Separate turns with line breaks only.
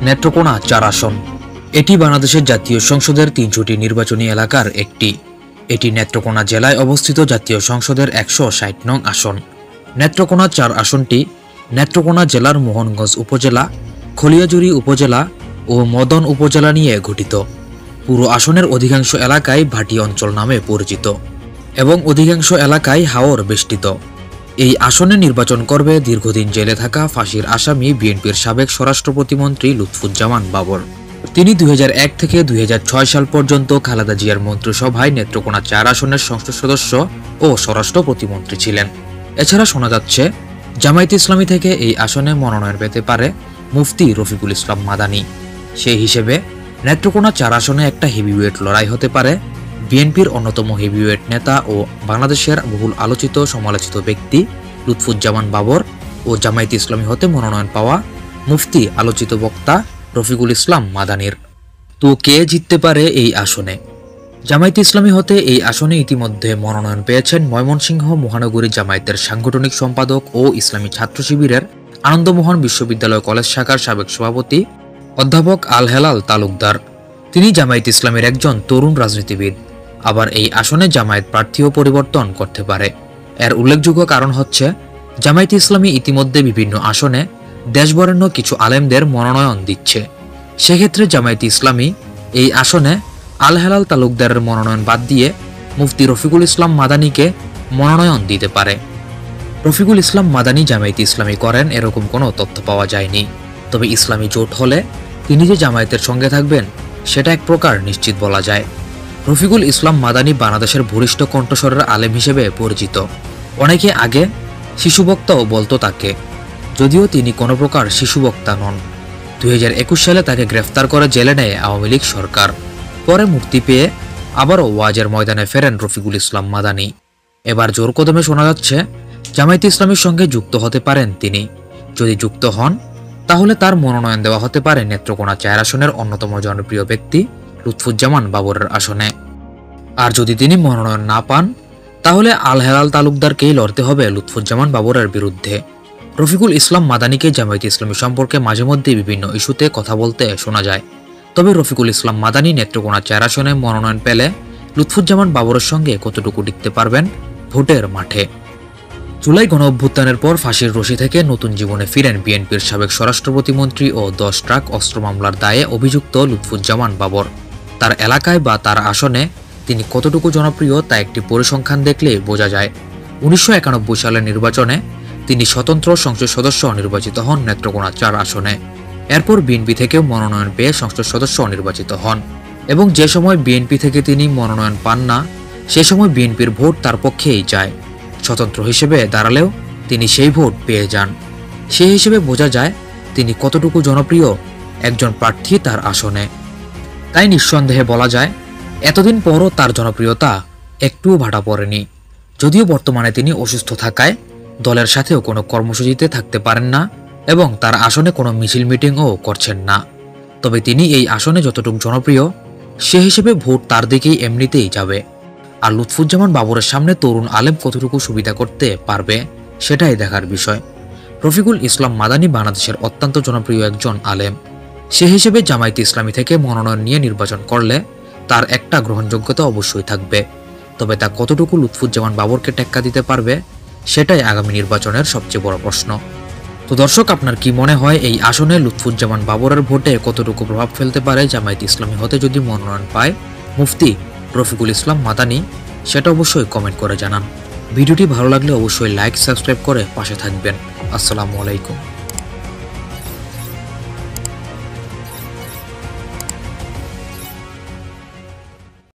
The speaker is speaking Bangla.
নেত্রকোনা ৪ আসন। এটি বাংলাদেশের জাতীয় সংসদের ৩০০টি নির্বাচনী এলাকার একটি। এটি নেত্রকোনা জেলায় অবস্থিত জাতীয় সংসদের ১৬০ নং আসন। নেত্রকোনা ৪ আসনটি নেত্রকোনা জেলার মোহনগঞ্জ উপজেলা, খলিয়াজুড়ি উপজেলা ও মদন উপজেলা নিয়ে গঠিত। পুরো আসনের অধিকাংশ এলাকায় ভাটি অঞ্চল নামে পরিচিত এবং অধিকাংশ এলাকায় হাওর বেষ্টিত। এই আসনে নির্বাচন করবে দীর্ঘদিন জেলে থাকা ফাঁসির আসামি বিএনপির সাবেক স্বরাষ্ট্র প্রতিমন্ত্রী লুৎফুজ্জামান বাবর। তিনি ২০০১ থেকে ২০০৬ সাল পর্যন্ত খালেদা জিয়ার মন্ত্রিসভায় নেত্রকোনা ৪ আসনের সংসদ সদস্য ও স্বরাষ্ট্র প্রতিমন্ত্রী ছিলেন। এছাড়া শোনা যাচ্ছে জামায়াতে ইসলামী থেকে এই আসনে মনোনয়ন পেতে পারে মুফতি রফিকুল ইসলাম মাদানী। সেই হিসেবে নেত্রকোনা ৪ আসনে একটা হেভিওয়েট লড়াই হতে পারে বিএনপির অন্যতম হেভিওয়েট নেতা ও বাংলাদেশের বহুল আলোচিত সমালোচিত ব্যক্তি লুৎফুজ্জামান বাবর ও জামায়াতে ইসলামী হতে মনোনয়ন পাওয়া মুফতি আলোচিত বক্তা রফিকুল ইসলাম মাদানীর। তো কে জিততে পারে এই আসনে? জামায়াতে ইসলামী হতে এই আসনে ইতিমধ্যে মনোনয়ন পেয়েছেন ময়মনসিংহ মহানগরী জামায়াতের সাংগঠনিক সম্পাদক ও ইসলামী ছাত্র শিবিরের আনন্দমোহন বিশ্ববিদ্যালয় কলেজ শাখার সাবেক সভাপতি অধ্যাপক আল হেলাল তালুকদার। তিনি জামায়াতে ইসলামীর একজন তরুণ রাজনীতিবিদ। আবার এই আসনে জামায়াত প্রার্থীও পরিবর্তন করতে পারে। এর উল্লেখযোগ্য কারণ হচ্ছে জামায়াতে ইসলামী ইতিমধ্যে বিভিন্ন আসনে দেশবরেণ্য কিছু আলেমদের মনোনয়ন দিচ্ছে। সেক্ষেত্রে জামায়াতে ইসলামী এই আসনে আল হেলাল তালুকদারের মনোনয়ন বাদ দিয়ে মুফতি রফিকুল ইসলাম মাদানীকে মনোনয়ন দিতে পারে। রফিকুল ইসলাম মাদানী জামায়াতে ইসলামী করেন এরকম কোনো তথ্য পাওয়া যায়নি। তবে ইসলামী জোট হলে তিনি যে জামায়াতের সঙ্গে থাকবেন সেটা এক প্রকার নিশ্চিত বলা যায়। রফিকুল ইসলাম মাদানী বাংলাদেশের ভূরিষ্ঠ কণ্ঠস্বরের আলেম হিসেবে পরিচিত। অনেকে আগে শিশুবক্তাও বলতো তাকে, যদিও তিনি কোনো প্রকার শিশুবক্তা নন। ২০২১ সালে তাকে গ্রেফতার করে জেলে নেয় আওয়ামী লীগ সরকার। পরে মুক্তি পেয়ে আবারও ওয়াজের ময়দানে ফেরেন রফিকুল ইসলাম মাদানী। এবার জোর কদমে শোনা যাচ্ছে জামায়াতে ইসলামীর সঙ্গে যুক্ত হতে পারেন তিনি। যদি যুক্ত হন তাহলে তার মনোনয়ন দেওয়া হতে পারে নেত্রকোনা ৪ আসনের অন্যতম জনপ্রিয় ব্যক্তি লুৎফুজ্জামান বাবরের আসনে। আর যদি তিনি মনোনয়ন না পান তাহলে আল হেলাল তালুকদারকেই লড়তে হবে লুৎফুজ্জামান বাবরের বিরুদ্ধে। রফিকুল ইসলাম মাদানীকে জামায়াতে ইসলামী সম্পর্কে মাঝে মধ্যে বিভিন্ন ইস্যুতে কথা বলতে শোনা যায়। তবে রফিকুল ইসলাম মাদানী নেত্রকোনা ৪ আসনে মনোনয়ন পেলে লুৎফুজ্জামান বাবরের সঙ্গে কতটুকু টিকতে পারবেন ভোটের মাঠে। জুলাই গণঅভ্যুত্থানের পর ফাঁসির রশি থেকে নতুন জীবনে ফিরেন বিএনপির সাবেক স্বরাষ্ট্র প্রতিমন্ত্রী ও ১০ ট্রাক অস্ত্র মামলার দায়ে অভিযুক্ত লুৎফুজ্জামান বাবর। তার এলাকায় বা তার আসনে তিনি কতটুকু জনপ্রিয় তা একটি পরিসংখ্যান দেখলে বোঝা যায়। ১৯৯১ সালের নির্বাচনে তিনি স্বতন্ত্র সংসদ সদস্য নির্বাচিত হন নেত্রকোনা ৪ আসনে। এরপর বিএনপি থেকেও মনোনয়ন পেয়ে সংসদ সদস্য নির্বাচিত হন এবং যে সময় বিএনপি থেকে তিনি মনোনয়ন পান না সে সময় বিএনপির ভোট তার পক্ষেই যায়। স্বতন্ত্র হিসেবে দাঁড়ালেও তিনি সেই ভোট পেয়ে যান। সেই হিসেবে বোঝা যায় তিনি কতটুকু জনপ্রিয় একজন প্রার্থী তার আসনে। তাই নিঃসন্দেহে বলা যায় এতদিন পরও তার জনপ্রিয়তা একটুও ভাটা পড়েনি। যদিও বর্তমানে তিনি অসুস্থ থাকায় দলের সাথেও কোনো কর্মসূচিতে থাকতে পারেন না এবং তার আসনে কোনো মিছিল মিটিংও করছেন না। তবে তিনি এই আসনে যতটুকু জনপ্রিয় সে হিসেবে ভোট তার দিকেই এমনিতেই যাবে। আর লুৎফুজ্জামান বাবরের সামনে তরুণ আলেম কতটুকু সুবিধা করতে পারবে সেটাই দেখার বিষয়। রফিকুল ইসলাম মাদানী বাংলাদেশের অত্যন্ত জনপ্রিয় একজন আলেম। সে হিসেবে জামায়াতে ইসলামী থেকে মনোনয়ন নিয়ে নির্বাচন করলে তার একটা গ্রহণযোগ্যতা অবশ্যই থাকবে। তবে তা কতটুকু লুৎফুজ্জামান বাবরকে টেক্কা দিতে পারবে সেটাই আগামী নির্বাচনের সবচেয়ে বড় প্রশ্ন। তো দর্শক, আপনার কি মনে হয় এই আসনে লুৎফুজ্জামান বাবরের ভোটে কতটুকু প্রভাব ফেলতে পারে জামায়াতে ইসলামী হতে যদি মনোনয়ন পায় মুফতি রফিকুল ইসলাম মাদানী? সেটা অবশ্যই কমেন্ট করে জানান। ভিডিওটি ভালো লাগলে অবশ্যই লাইক সাবস্ক্রাইব করে পাশে থাকবেন। আসসালামু আলাইকুম।